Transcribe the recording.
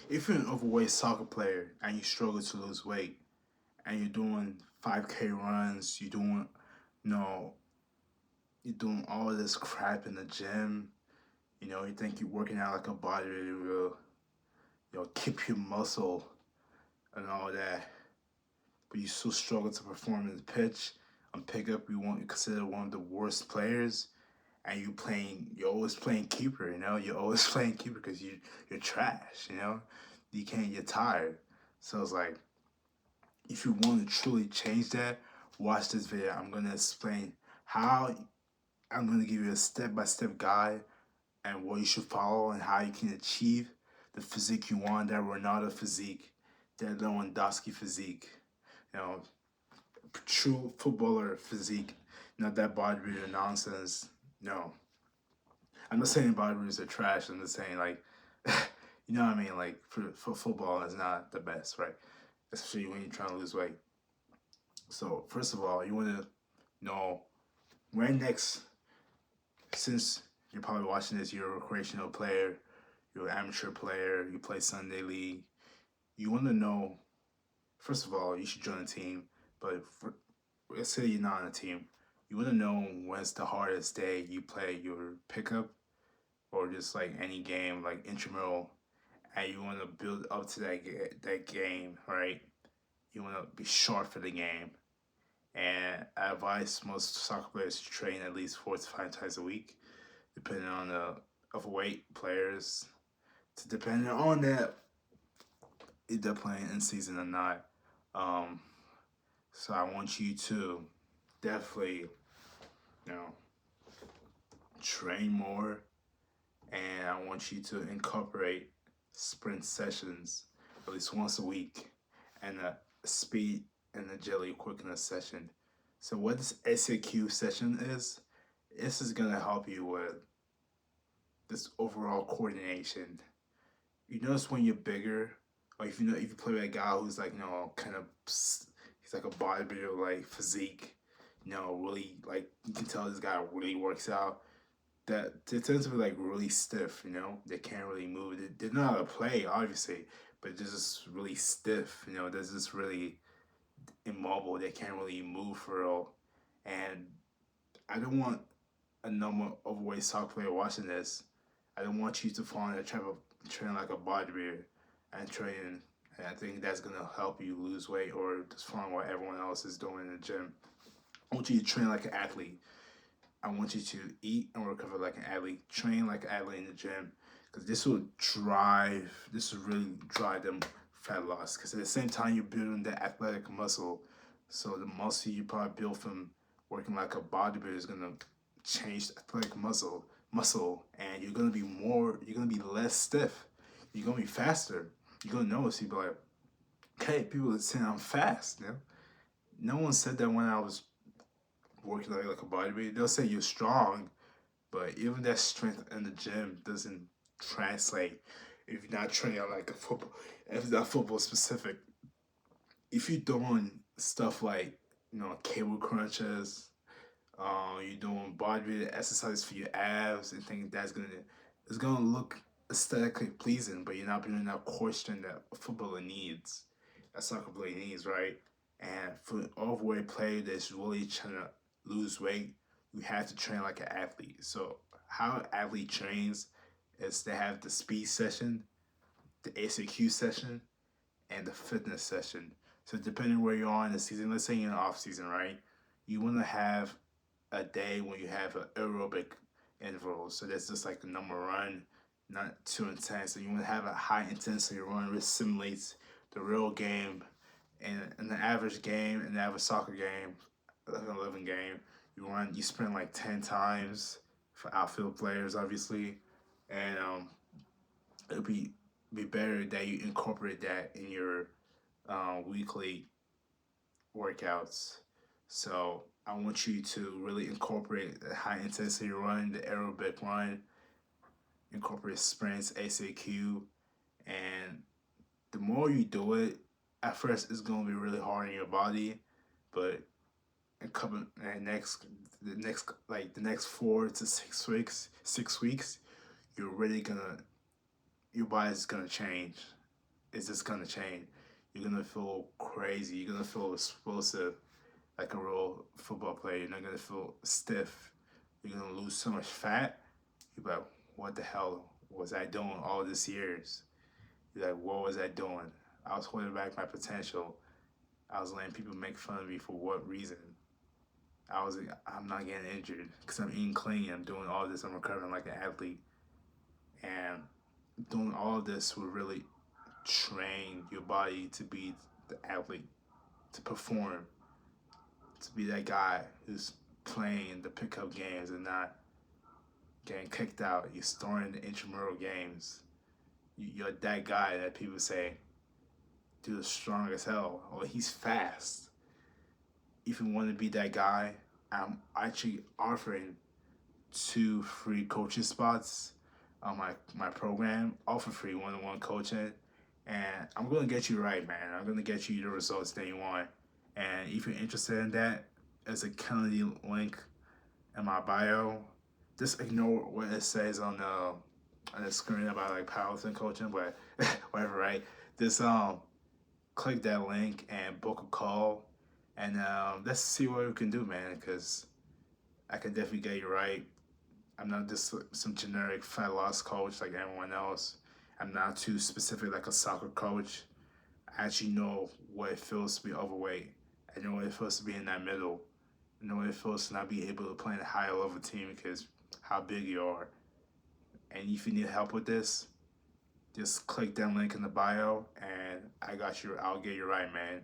if you're an overweight soccer player and you struggle to lose weight and you're doing 5K runs, you know, you're doing all this crap in the gym, you think you're working out like a bodybuilder will, keep your muscle and all that, but you still struggle to perform in the pitch. On pickup, you won't consider one of the worst players, and you're always playing keeper. You're always playing keeper because you're trash. You can't get tired. So it's like, if you want to truly change that, watch this video. I'm gonna explain how. I'm gonna give you a step-by-step guide and what you should follow and how you can achieve the physique you want, that Ronaldo physique, that Lewandowski physique, you know, true footballer physique, not that bodybuilder nonsense. No, I'm not saying bodybuilders are trash. I'm just saying, like, you know what I mean? Like, for football, it's not the best, right? Especially when you're trying to lose weight. So, first of all, you want to know when next, since you're probably watching this, you're a recreational player, you're an amateur player, you play Sunday League, you want to know, first of all, you should join a team. But let's say you're not on a team, you want to know when's the hardest day you play your pickup or just like any game, like intramural, and you want to build up to that game, right? You want to be sharp for the game. And I advise most soccer players to train at least 4 to 5 times a week, depending on the overweight players. To depending on that, if they're playing in season or not. Um, so I want you to definitely, you know, train more, and I want you to incorporate sprint sessions at least once a week, and a speed and agility quickness session. So what this SAQ session is, this is gonna help you with this overall coordination. You notice when you're bigger, or if you play with a guy who's like kind of, he's like a bodybuilder like physique, really, like, you can tell this guy really works out. That they tend to be like really stiff. They can't really move. They know how to play, obviously, but they're just really stiff. They're just really immobile. They can't really move for real. And I don't want a normal overweight soccer player watching this. I don't want you to fall in the trap of training like a bodybuilder and training. And I think that's gonna help you lose weight or just follow what everyone else is doing in the gym. I want you to train like an athlete. I want you to eat and recover like an athlete. Train like an athlete in the gym, because this will really drive them fat loss. Because at the same time, you're building that athletic muscle. So the muscle you probably build from working like a bodybuilder is gonna change the athletic muscle, and you're gonna be less stiff. You're gonna be faster. You're gonna notice. You'll be like, "Hey, people are saying I'm fast." No one said that when I was working like a bodybuilder. They'll say you're strong, but even that strength in the gym doesn't translate if you're not training like a football. If it's not football specific, if you're doing stuff like cable crunches, you're doing bodybuilding exercises for your abs and things, it's gonna look aesthetically pleasing, but you're not doing that core strength that a footballer needs, that soccer player needs, right? And for an overweight player that's really trying to lose weight, you have to train like an athlete. So how an athlete trains is they have the speed session, the ACQ session, and the fitness session. So depending where you are in the season, let's say you're in off season, right? You want to have a day when you have an aerobic interval. So that's just like a number run, not too intense. So you want to have a high intensity run which simulates the real game. And in the average game, in the average soccer game, 11 game, you sprint like 10 times for outfield players, obviously. And it'll be better that you incorporate that in your weekly workouts. So I want you to really incorporate the high intensity run, the aerobic run, incorporate sprints, ACQ, and the more you do it, at first it's gonna be really hard on your body, but in couple the next 4 to 6 weeks, you're really gonna your body's gonna change. it's just gonna change. You're gonna feel crazy. You're gonna feel explosive like a real football player. You're not gonna feel stiff. You're gonna lose so much fat. You're like, what the hell was I doing all these years? You're like, what was I doing? I was holding back my potential. I was letting people make fun of me for what reason? I'm not getting injured because I'm eating clean. I'm doing all this. I'm recovering like an athlete, and doing all of this will really train your body to be the athlete, to perform, to be that guy who's playing the pickup games and not getting kicked out. You're starting the intramural games. You're that guy that people say, dude is strong as hell, or he's fast. If you want to be that guy, I'm actually offering 2 free coaching spots on my program, all for free, one-on-one coaching. And I'm gonna get you right, man. I'm gonna get you the results that you want. And if you're interested in that, there's a Kennedy link in my bio. Just ignore what it says on the screen about like powerlifting coaching, but whatever, right? Just click that link and book a call, and let's see what we can do, man. Because I can definitely get you right. I'm not just some generic fat loss coach like everyone else. I'm not too specific like a soccer coach. I actually know what it feels to be overweight. I know what it feels to be in that middle. I know what it feels to not be able to play in a higher level team because how big you are. And if you need help with this, just click that link in the bio and I got you. I'll get you right, man.